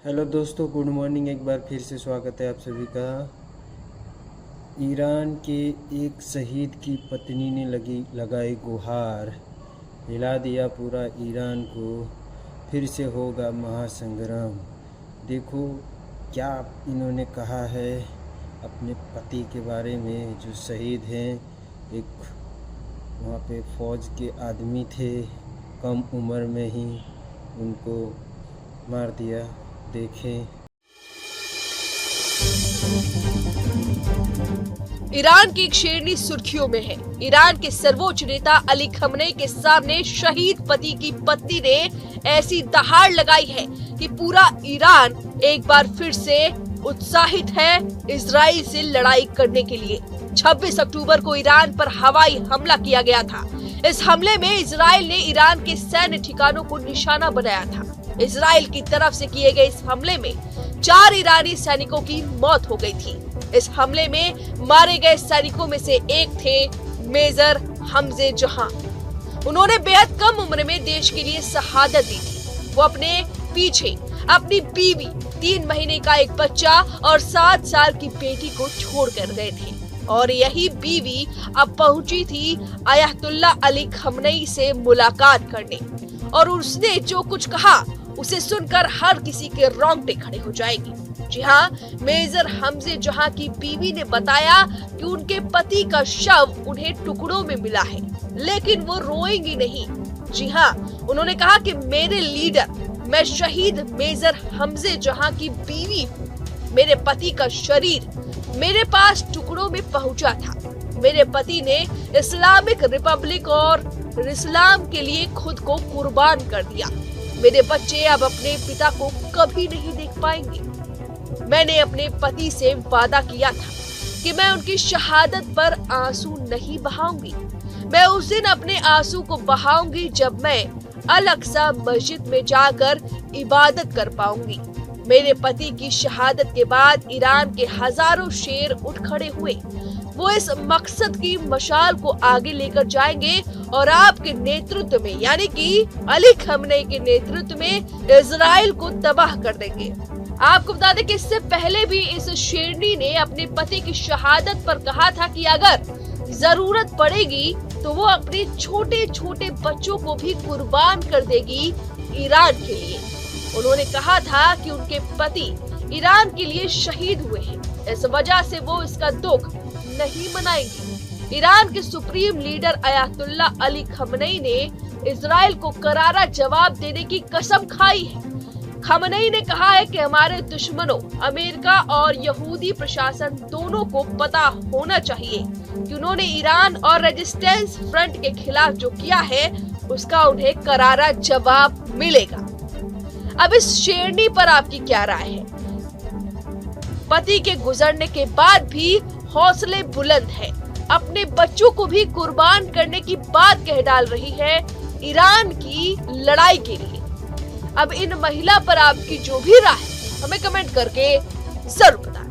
Hello दोस्तों, good morning. एक बार फिर से स्वागत है आप सभी का। ईरान के एक शहीद की पत्नी ने लगाई गुहार, हिला दिया पूरा ईरान को, फिर से होगा महासंग्राम। देखो क्या इन्होंने कहा है अपने पति के बारे में, जो शहीद हैं। एक वहाँ पे फ़ौज के आदमी थे, कम उम्र में ही उनको मार दिया। देखें। ईरान की एक शेरनी सुर्खियों में है। ईरान के सर्वोच्च नेता अली खमनेई के सामने शहीद पति की पत्नी ने ऐसी दहाड़ लगाई है कि पूरा ईरान एक बार फिर से उत्साहित है इजराइल से लड़ाई करने के लिए। 26 अक्टूबर को ईरान पर हवाई हमला किया गया था। इस हमले में इजराइल ने ईरान के सैन्य ठिकानों को निशाना बनाया था। इजराइल की तरफ से किए गए इस हमले में 4 ईरानी सैनिकों की मौत हो गई थी। इस हमले में मारे गए सैनिकों में से एक थे मेजर हमजे जहां। उन्होंने बेहद कम उम्र में देश के लिए शहादत दी थी। वो अपने पीछे अपनी बीवी, 3 महीने का एक बच्चा और 7 साल की बेटी को छोड़ कर गए थे। और यही बीवी अब पहुंची थी अयातुल्ला अली खमनेई से मुलाकात करने, और उसने जो कुछ कहा उसे सुनकर हर किसी के रोंगटे खड़े हो जाएंगे। जी हाँ, मेजर हमजे जहां की बीवी ने बताया कि उनके पति का शव उन्हें टुकड़ों में मिला है, लेकिन वो रोएंगी नहीं। जी हाँ, उन्होंने कहा कि मेरे लीडर, मैं शहीद मेजर हमजे जहां की बीवी हूँ। मेरे पति का शरीर मेरे पास टुकड़ों में पहुंचा था। मेरे पति ने इस्लामिक रिपब्लिक और इस्लाम के लिए खुद को कुर्बान कर दिया। मेरे बच्चे अब अपने पिता को कभी नहीं देख पाएंगे। मैंने अपने पति से वादा किया था कि मैं उनकी शहादत पर आंसू नहीं बहाऊंगी। मैं उस दिन अपने आंसू को बहाऊंगी जब मैं अल अक्सा मस्जिद में जाकर इबादत कर पाऊंगी। मेरे पति की शहादत के बाद ईरान के हजारों शेर उठ खड़े हुए। वो इस मकसद की मशाल को आगे लेकर जाएंगे और आपके नेतृत्व में, यानी कि अली खमनेई के नेतृत्व में, इजराइल को तबाह कर देंगे। आपको बता दें कि इससे पहले भी इस शेरनी ने अपने पति की शहादत पर कहा था कि अगर जरूरत पड़ेगी तो वो अपने छोटे छोटे बच्चों को भी कुर्बान कर देगी ईरान के लिए। उन्होंने कहा था कि उनके पति ईरान के लिए शहीद हुए हैं, इस वजह से वो इसका दुख नहीं मनाएंगे। ईरान के supreme leader Ayatollah Ali Khamenei ने इजराइल को करारा जवाब देने की कसम खाई है। खमनेई ने कहा है कि हमारे दुश्मनों अमेरिका और यहूदी प्रशासन दोनों को पता होना चाहिए कि उन्होंने ईरान और रेजिस्टेंस फ्रंट के खिलाफ जो किया है उसका उन्हें करारा जवाब मिलेगा। अब इस शेरनी पर आपकी क्या राय है? पति के गुजरने के बाद भी हौसले बुलंद है, अपने बच्चों को भी कुर्बान करने की बात कह डाल रही है ईरान की लड़ाई के लिए। अब इन महिला पर आपकी जो भी राय है हमें कमेंट करके जरूर बताएं।